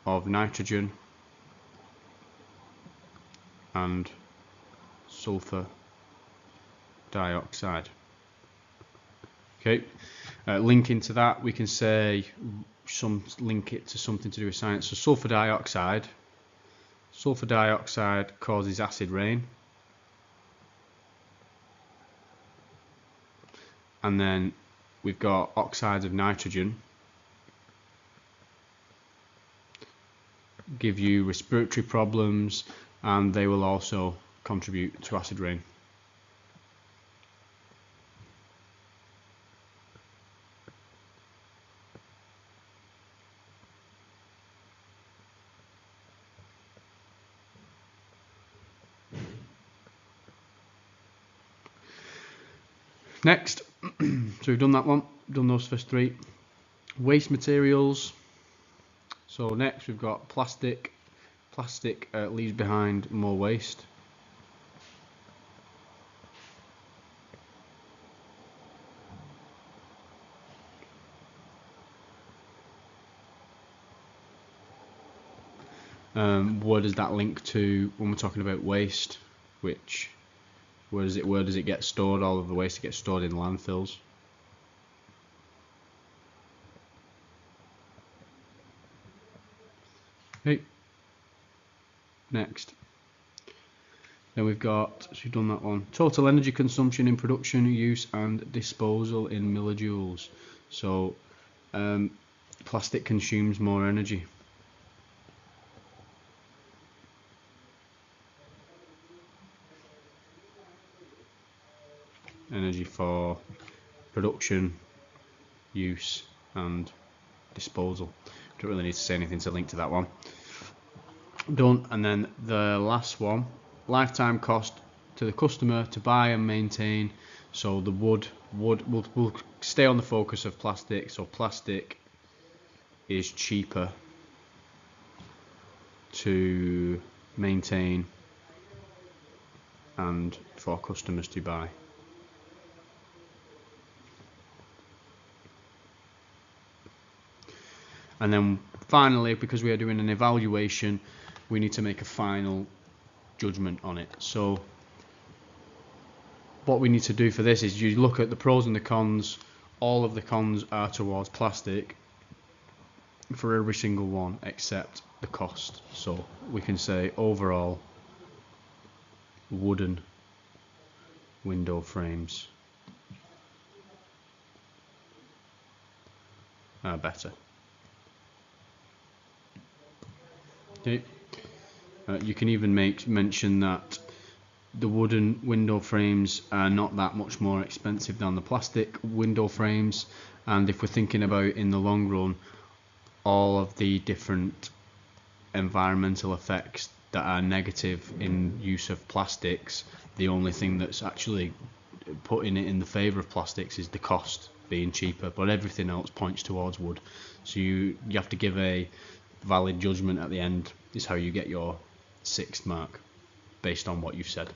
of nitrogen and sulfur dioxide. Okay, linking to that, we can say link it to something to do with science. So sulfur dioxide causes acid rain, and then we've got oxides of nitrogen give you respiratory problems, and they will also contribute to acid rain. Next, so we've done that one, done those first three. Waste materials. So next we've got plastic. Plastic leaves behind more waste. Where does that link to when we're talking about waste? Where does it get stored? All of the waste gets stored in landfills. Okay. Next. Then we've got, so we've done that one. Total energy consumption in production, use and disposal in millijoules. So plastic consumes more energy. Energy for production, use and disposal. Don't really need to say anything to link to that one. Done. And then the last one, lifetime cost to the customer to buy and maintain. So the wood will stay on the focus of plastic. So plastic is cheaper to maintain and for customers to buy. And then finally, because we are doing an evaluation, we need to make a final judgment on it. So what we need to do for this is you look at the pros and the cons. All of the cons are towards plastic for every single one except the cost. So we can say overall wooden window frames are better. Okay. You can even mention that the wooden window frames are not that much more expensive than the plastic window frames, and if we're thinking about in the long run all of the different environmental effects that are negative in use of plastics, the only thing that's actually putting it in the favour of plastics is the cost being cheaper, but everything else points towards wood. So you have to give a valid judgment at the end, is how you get your 6th mark based on what you've said.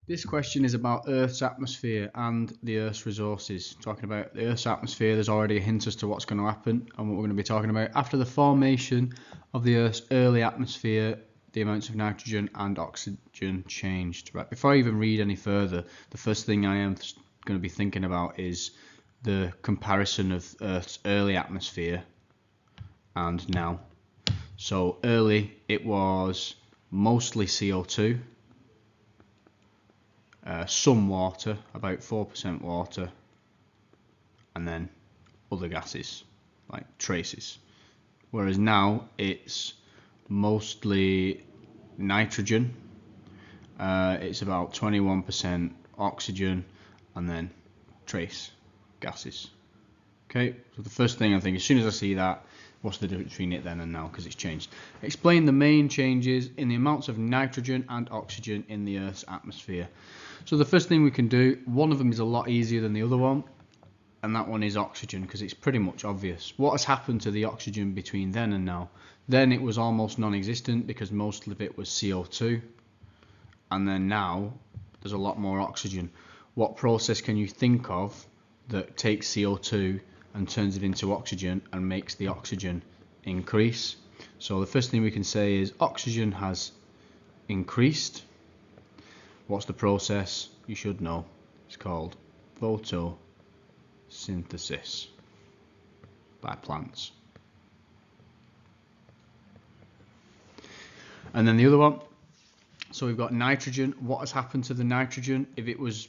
This question is about Earth's atmosphere and the Earth's resources. Talking about the Earth's atmosphere, there's already a hint as to what's going to happen and what we're going to be talking about. After the formation of the Earth's early atmosphere, the amounts of nitrogen and oxygen changed. Right, before I even read any further, the first thing I am going to be thinking about is the comparison of Earth's early atmosphere and now. So early, it was mostly CO2, some water, about 4% water, and then other gases like traces. Whereas now it's mostly nitrogen, it's about 21% oxygen, and then trace gases. Okay, so the first thing I think, as soon as I see that, what's the difference between it then and now, because it's changed. Explain the main changes in the amounts of nitrogen and oxygen in the Earth's atmosphere. So the first thing we can do, one of them is a lot easier than the other one, and that one is oxygen, because it's pretty much obvious. What has happened to the oxygen between then and now? Then it was almost non-existent because most of it was CO2, and then now there's a lot more oxygen. What process can you think of that takes CO2 and turns it into oxygen and makes the oxygen increase? So the first thing we can say is oxygen has increased. What's the process? You should know. It's called photosynthesis by plants. And then the other one, so we've got nitrogen. What has happened to the nitrogen? If it was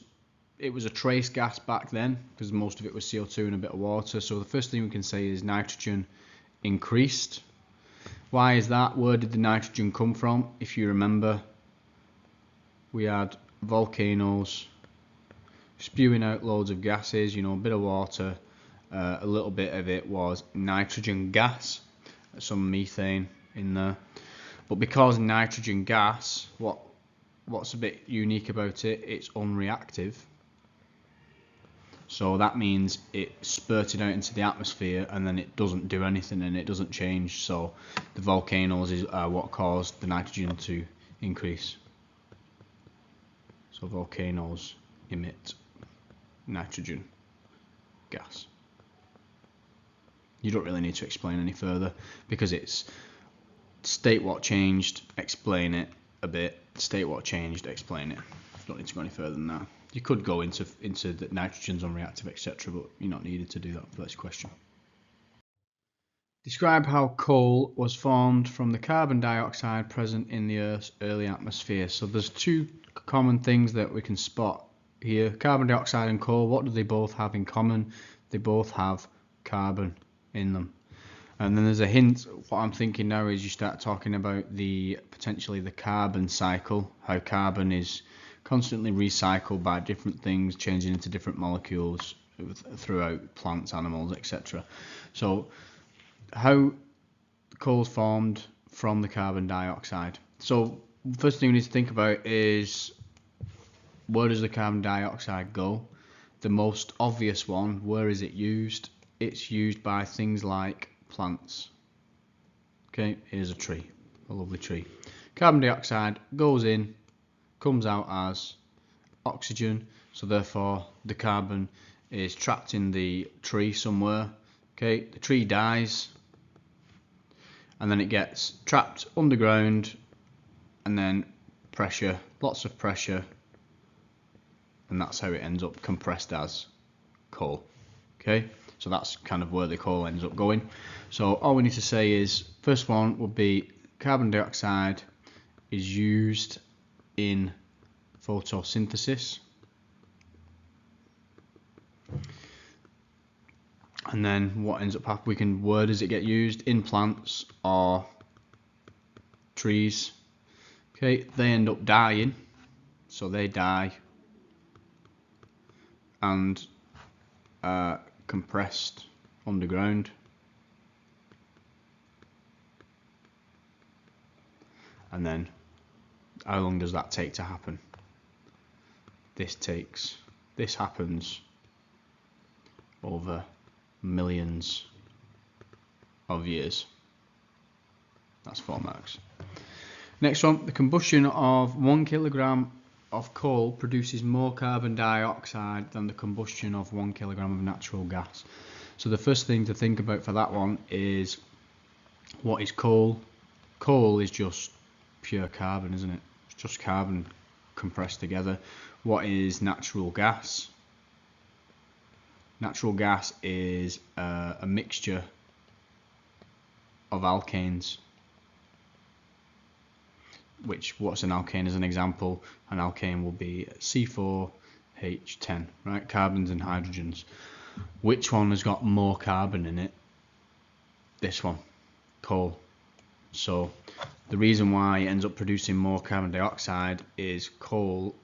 a trace gas back then, because most of it was CO2 and a bit of water. So the first thing we can say is nitrogen increased. Why is that? Where did the nitrogen come from? If you remember, we had volcanoes spewing out loads of gases, you know, a bit of water, a little bit of it was nitrogen gas, some methane in there. But because nitrogen gas, what's a bit unique about it, it's unreactive. So that means it spurted out into the atmosphere and then it doesn't do anything and it doesn't change. So the volcanoes is what caused the nitrogen to increase. So volcanoes emit nitrogen gas. You don't really need to explain any further because it's state what changed, explain it a bit, state what changed, explain it. You don't need to go any further than that. You could go into the nitrogen's unreactive, etc., but you're not needed to do that for this question. Describe how coal was formed from the carbon dioxide present in the Earth's early atmosphere. So there's two common things that we can spot here. Carbon dioxide and coal, what do they both have in common? They both have carbon in them. And then there's a hint. What I'm thinking now is you start talking about potentially the carbon cycle, how carbon is constantly recycled by different things, changing into different molecules throughout plants, animals, etc. So how coal is formed from the carbon dioxide. So first thing we need to think about is, where does the carbon dioxide go? The most obvious one, where is it used? It's used by things like plants. Okay, here's a tree, a lovely tree. Carbon dioxide goes in, comes out as oxygen, so therefore the carbon is trapped in the tree somewhere. Okay, the tree dies and then it gets trapped underground, and then pressure, lots of pressure, and that's how it ends up compressed as coal. Okay, so that's kind of where the coal ends up going. So all we need to say is, first one would be carbon dioxide is used in photosynthesis. And then what ends up happening, where does it get used? In plants or trees. Okay, they end up dying, so they die and compressed underground. And then how long does that take to happen? This happens over millions of years. That's 4 marks. Next one, the combustion of 1 kilogram of coal produces more carbon dioxide than the combustion of 1 kilogram of natural gas. So the first thing to think about for that one is, what is coal? Coal is just pure carbon, isn't it? It's just carbon compressed together. What is natural gas? Natural gas is a mixture of alkanes. what's an alkane as an example? An alkane will be C4H10, right? Carbons and hydrogens. Which one has got more carbon in it? This one, coal. So the reason why it ends up producing more carbon dioxide is coal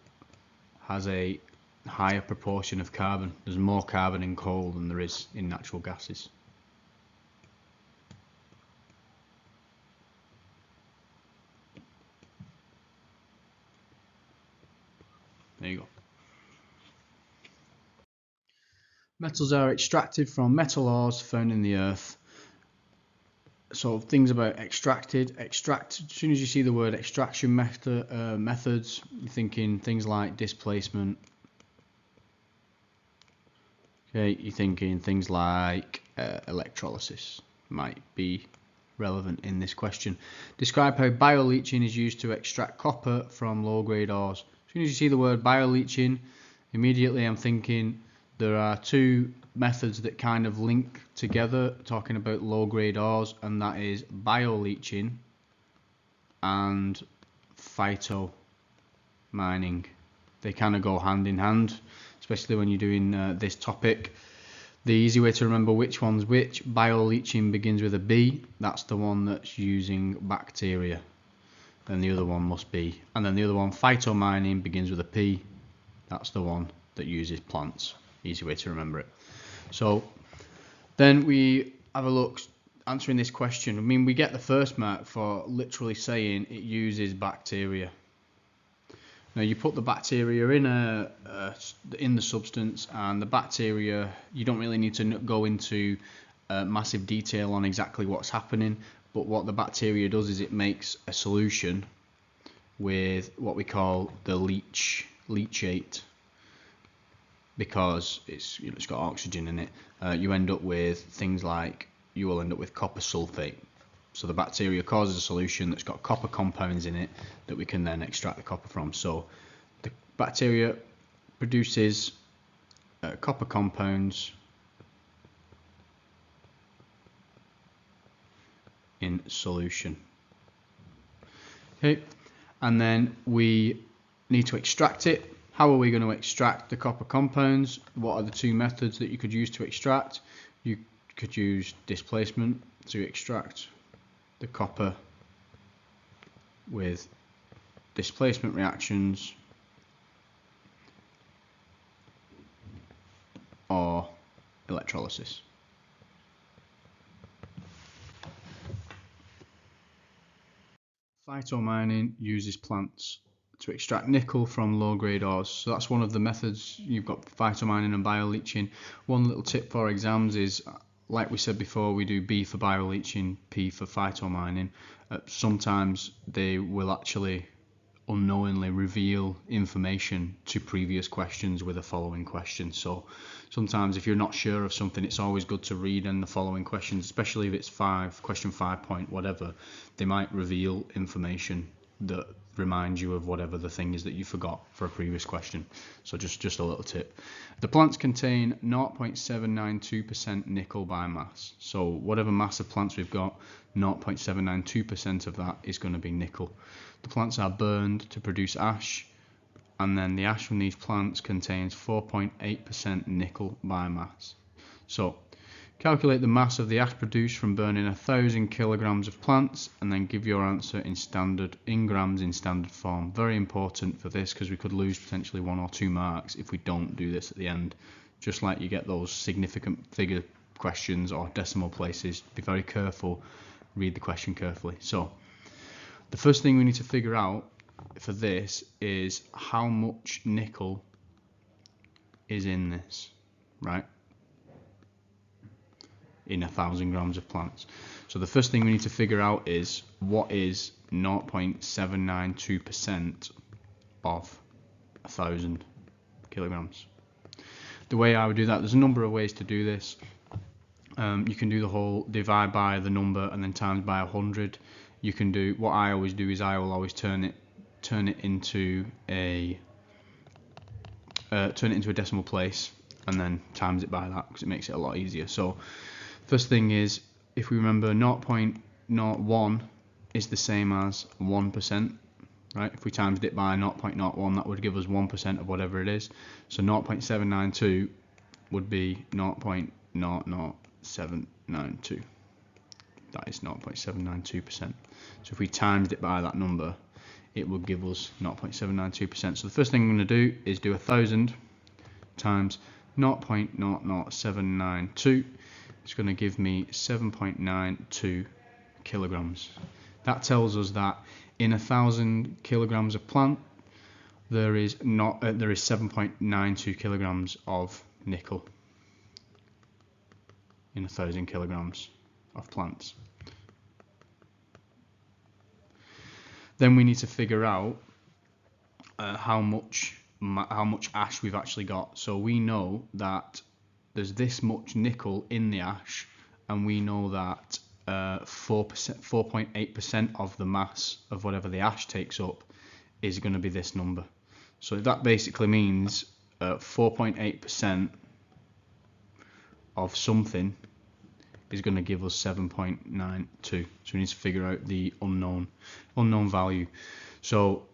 has a higher proportion of carbon. There's more carbon in coal than there is in natural gases. There you go. Metals are extracted from metal ores found in the earth. So things about extract. As soon as you see the word extraction methods, you're thinking things like displacement. Okay, you're thinking things like electrolysis might be relevant in this question. Describe how bioleaching is used to extract copper from low-grade ores. As soon as you see the word bioleaching, immediately I'm thinking there are two methods that kind of link together talking about low-grade ores, and that is bioleaching and phyto mining. They kind of go hand in hand, especially when you're doing this topic. The easy way to remember which one's which: bioleaching begins with a B, that's the one that's using bacteria, then the other one must be, and then the other one, phytomining, begins with a P, that's the one that uses plants. Easy way to remember it. So then we have a look answering this question. I mean, we get the first mark for literally saying it uses bacteria. Now you put the bacteria in the substance, and the bacteria, you don't really need to go into massive detail on exactly what's happening, but what the bacteria does is it makes a solution with what we call the leachate, because it's got oxygen in it. You will end up with copper sulfate. So the bacteria causes a solution that's got copper compounds in it that we can then extract the copper from. So the bacteria produces copper compounds in solution. Okay, and then we need to extract it. How are we going to extract the copper compounds? What are the two methods that you could use to extract? You could use displacement to extract the copper with displacement reactions, or electrolysis. Phytomining uses plants to extract nickel from low-grade ores. So that's one of the methods. You've got phytomining and bioleaching. One little tip for exams is, like we said before, we do B for bioleaching, P for phytomining. Sometimes they will actually unknowingly reveal information to previous questions with the following question. So sometimes if you're not sure of something, it's always good to read in the following questions, especially if it's question 5 point whatever. They might reveal information that reminds you of whatever the thing is that you forgot for a previous question. So just a little tip. The plants contain 0.792% nickel by mass. So whatever mass of plants we've got, 0.792% of that is going to be nickel. The plants are burned to produce ash, and then the ash from these plants contains 4.8% nickel by mass. So calculate the mass of the ash produced from burning 1,000 kilograms of plants, and then give your answer in grams in standard form. Very important for this, because we could lose potentially 1 or 2 marks if we don't do this at the end. Just like you get those significant figure questions or decimal places, be very careful, read the question carefully. So the first thing we need to figure out for this is how much nickel is in this, right? In 1,000 grams of plants. So the first thing we need to figure out is what is 0.792% of 1,000 kilograms. The way I would do that, there's a number of ways to do this. You can do the whole divide by the number and then times by 100. You can do, what I always do is I will always turn it into a decimal place and then times it by that, because it makes it a lot easier. So first thing is, if we remember, 0.01 is the same as 1%. right? If we times it by 0.01, that would give us 1% of whatever it is. So 0.792 would be 0.00792. That is 0.792%. So if we times it by that number, it would give us 0.792%. So the first thing I'm going to do is do 1,000 times 0.00792. It's going to give me 7.92 kilograms. That tells us that in 1,000 kilograms of plant, there is 7.92 kilograms of nickel in 1,000 kilograms of plants. Then we need to figure out how much ash we've actually got. So we know that there's this much nickel in the ash, and we know that 4.8% of the mass of whatever the ash takes up is going to be this number. So that basically means 4.8% of something is going to give us 7.92. So we need to figure out the unknown value. So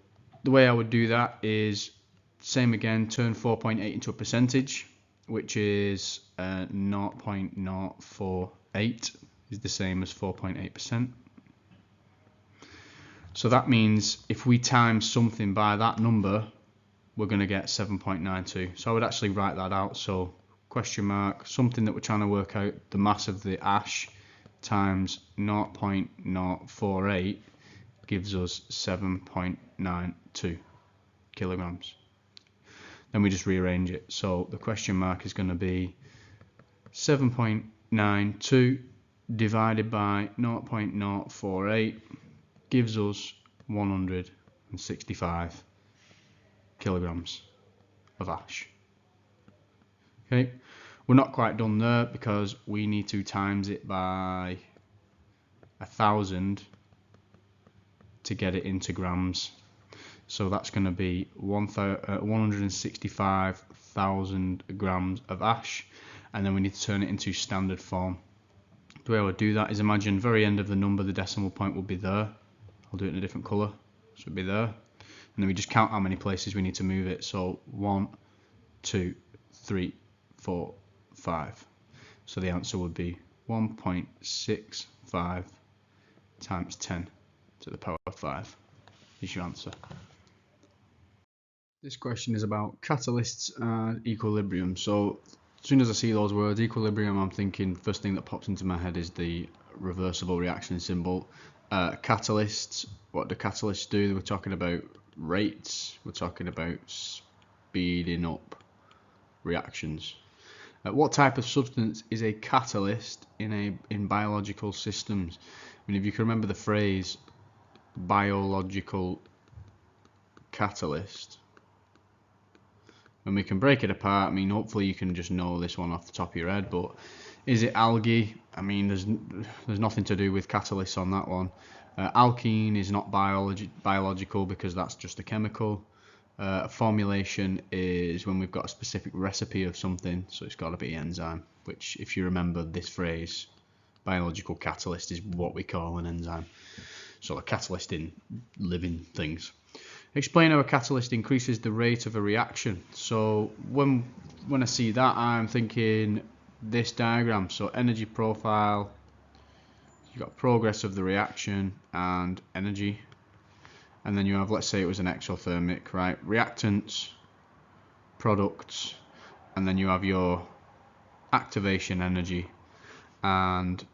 the way I would do that is same again, turn 4.8 into a percentage, which is 0.048 is the same as 4.8%. So that means if we times something by that number, we're going to get 7.92. So I would actually write that out. So question mark, something that we're trying to work out, the mass of the ash times 0.048 gives us 7.92 kilograms. Then we just rearrange it. So the question mark is going to be 7.92 divided by 0.048 gives us 165 kilograms of ash. Okay, we're not quite done there because we need to times it by 1,000 to get it into grams. So that's going to be 165,000 grams of ash, and then we need to turn it into standard form. The way I would do that is imagine very end of the number, the decimal point will be there. I'll do it in a different colour, so it'll be there. And then we just count how many places we need to move it. So 1, 2, 3, 4, 5. So the answer would be 1.65 times 10 to the power of 5 is your answer. This question is about catalysts and equilibrium. So as soon as I see those words, equilibrium, I'm thinking first thing that pops into my head is the reversible reaction symbol. Catalysts, what do catalysts do? We're talking about rates, we're talking about speeding up reactions. What type of substance is a catalyst in biological systems? I mean, if you can remember the phrase biological catalyst, and we can break it apart. I mean, hopefully you can just know this one off the top of your head, but is it algae? I mean, there's nothing to do with catalysts on that one. Alkene is not biological because that's just a chemical. Formulation is when we've got a specific recipe of something, so it's got to be enzyme, which if you remember this phrase, biological catalyst is what we call an enzyme. So a catalyst in living things. Explain how a catalyst increases the rate of a reaction. So when I see that, I'm thinking this diagram. So energy profile, you've got progress of the reaction and energy. And then you have, let's say it was an exothermic, right? Reactants, products, and then you have your activation energy. And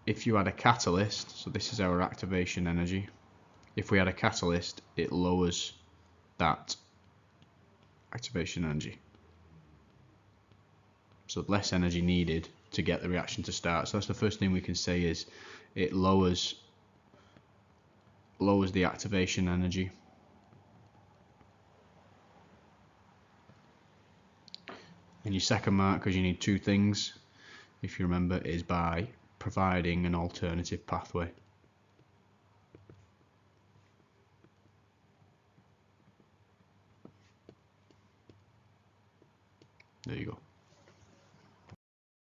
if you had a catalyst, so this is our activation energy. If we had a catalyst, it lowers that activation energy. So less energy needed to get the reaction to start. So that's the first thing we can say is it lowers the activation energy. And your second mark, because you need two things, if you remember, is by providing an alternative pathway. There you go.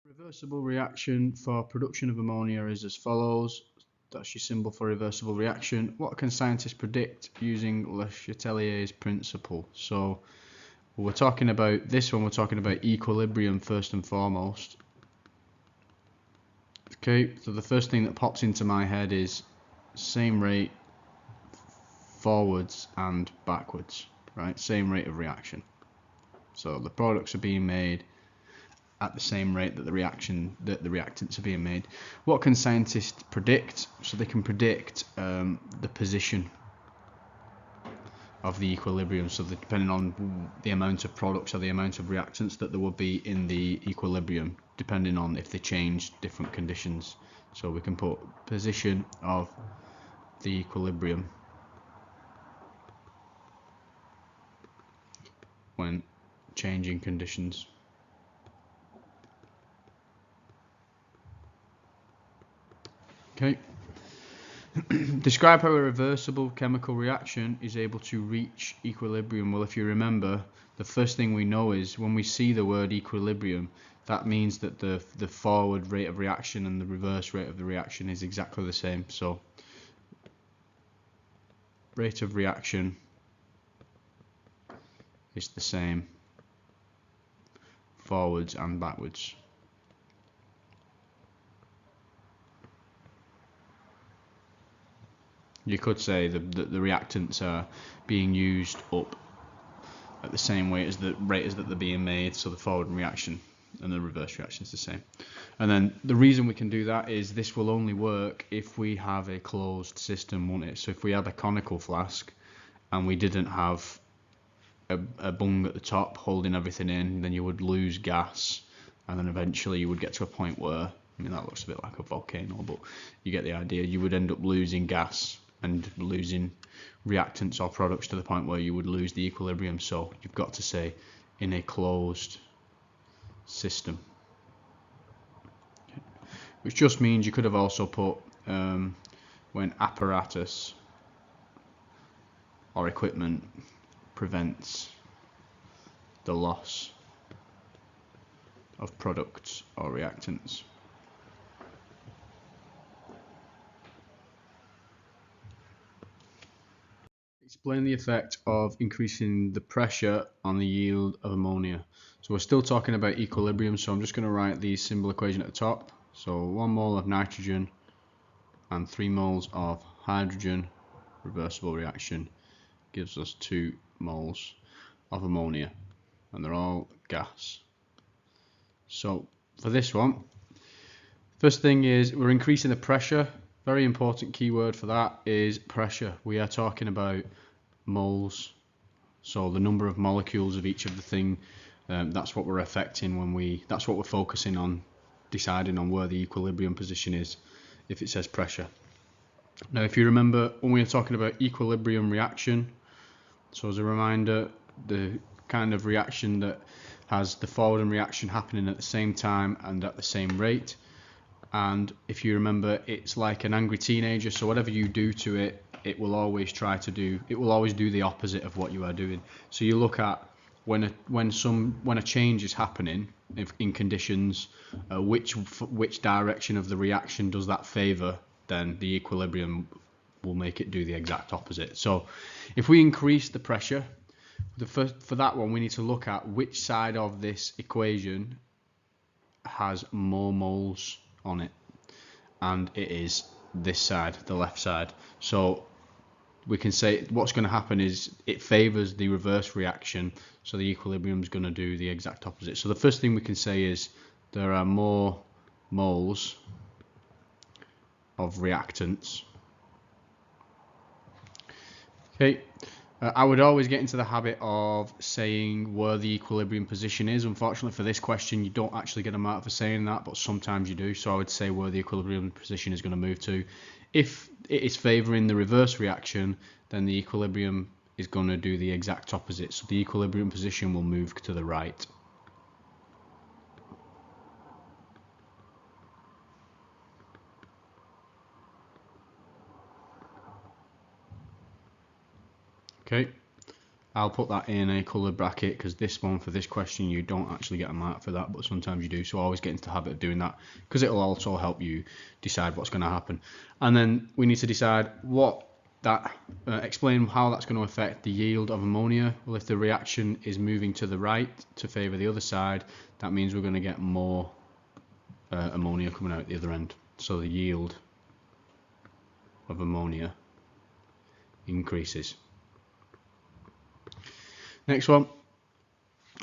Reversible reaction for production of ammonia is as follows. That's your symbol for reversible reaction. What can scientists predict using Le Chatelier's principle? So we're talking about this one, we're talking about equilibrium first and foremost. Okay, so the first thing that pops into my head is same rate forwards and backwards, right? Same rate of reaction. So the products are being made at the same rate that the reactants are being made. What can scientists predict? So they can predict the position of the equilibrium. So depending on the amount of products or the amount of reactants that there will be in the equilibrium, depending on if they change different conditions. So we can put position of the equilibrium when changing conditions. Okay. Describe how a reversible chemical reaction is able to reach equilibrium. Well, if you remember, the first thing we know is when we see the word equilibrium, that means that the forward rate of reaction and the reverse rate of the reaction is exactly the same. So rate of reaction is the same forwards and backwards. You could say that the reactants are being used up at the same rate as that they're being made, so the forward reaction and the reverse reaction is the same. And then the reason we can do that is this will only work if we have a closed system, won't it? So if we had a conical flask and we didn't have a bung at the top holding everything in, then you would lose gas, and then eventually you would get to a point where, I mean, that looks a bit like a volcano, but you get the idea. You would end up losing gas and losing reactants or products to the point where you would lose the equilibrium. So you've got to say in a closed system, which just means you could have also put when apparatus or equipment prevents the loss of products or reactants. Explain the effect of increasing the pressure on the yield of ammonia. So we're still talking about equilibrium, so I'm just going to write the symbol equation at the top. So 1 mole of nitrogen and 3 moles of hydrogen, reversible reaction, gives us 2 moles of ammonia, and they're all gas. So for this one, first thing is we're increasing the pressure. Very important keyword for that is pressure. We are talking about moles, so the number of molecules of each of the thing. That's what we're affecting that's what we're focusing on, deciding on where the equilibrium position is if it says pressure. Now, if you remember when we were talking about equilibrium reaction, so as a reminder, the kind of reaction that has the forward reaction happening at the same time and at the same rate. And if you remember, it's like an angry teenager, so whatever you do to it, it will always do the opposite of what you are doing. So you look at when a change is happening in conditions, which direction of the reaction does that favor, then the equilibrium will make it do the exact opposite. So if we increase the pressure, for that one we need to look at which side of this equation has more moles on it, and it is this side, the left side. So we can say what's going to happen is it favors the reverse reaction, so the equilibrium is going to do the exact opposite. So the first thing we can say is there are more moles of reactants. Okay. I would always get into the habit of saying where the equilibrium position is. Unfortunately for this question, you don't actually get a mark for saying that, but sometimes you do. So I would say where the equilibrium position is going to move to. If it is favouring the reverse reaction, then the equilibrium is going to do the exact opposite. So the equilibrium position will move to the right. Okay. I'll put that in a coloured bracket because this one, for this question, you don't actually get a mark for that, but sometimes you do. So always get into the habit of doing that because it'll also help you decide what's going to happen. And then we need to decide explain how that's going to affect the yield of ammonia. Well, if the reaction is moving to the right to favour the other side, that means we're going to get more ammonia coming out the other end. So the yield of ammonia increases. Next one,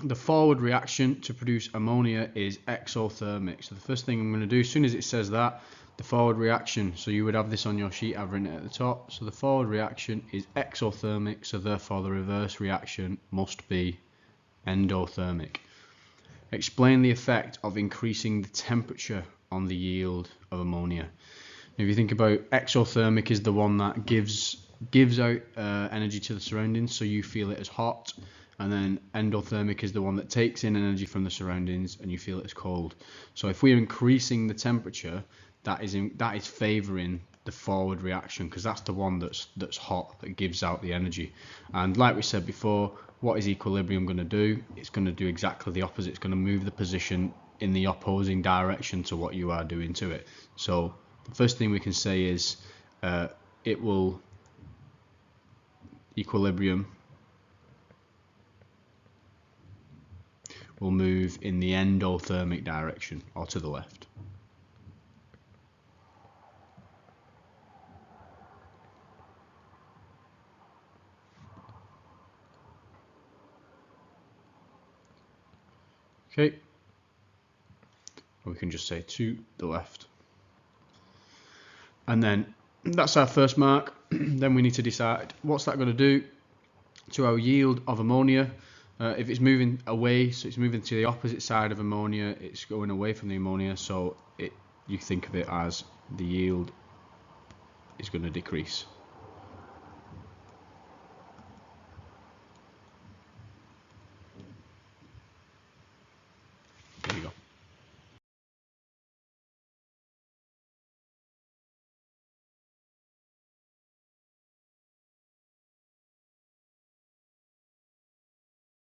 the forward reaction to produce ammonia is exothermic. So the first thing I'm going to do, as soon as it says that, the forward reaction, so you would have this on your sheet, I've written it at the top. So the forward reaction is exothermic, so therefore the reverse reaction must be endothermic. Explain the effect of increasing the temperature on the yield of ammonia. Now, if you think about, exothermic is the one that gives out energy to the surroundings, so you feel it as hot, and then endothermic is the one that takes in energy from the surroundings and you feel it as cold. So if we're increasing the temperature, that is favouring the forward reaction, because that's the one that's hot, that gives out the energy. And like we said before, what is equilibrium going to do? It's going to do exactly the opposite. It's going to move the position in the opposing direction to what you are doing to it. So the first thing we can say is equilibrium will move in the endothermic direction, or to the left. Okay, or we can just say to the left. And then that's our first mark. Then we need to decide what's that going to do to our yield of ammonia. If it's moving away, so it's moving to the opposite side of ammonia, it's going away from the ammonia, so you think of it as the yield is going to decrease.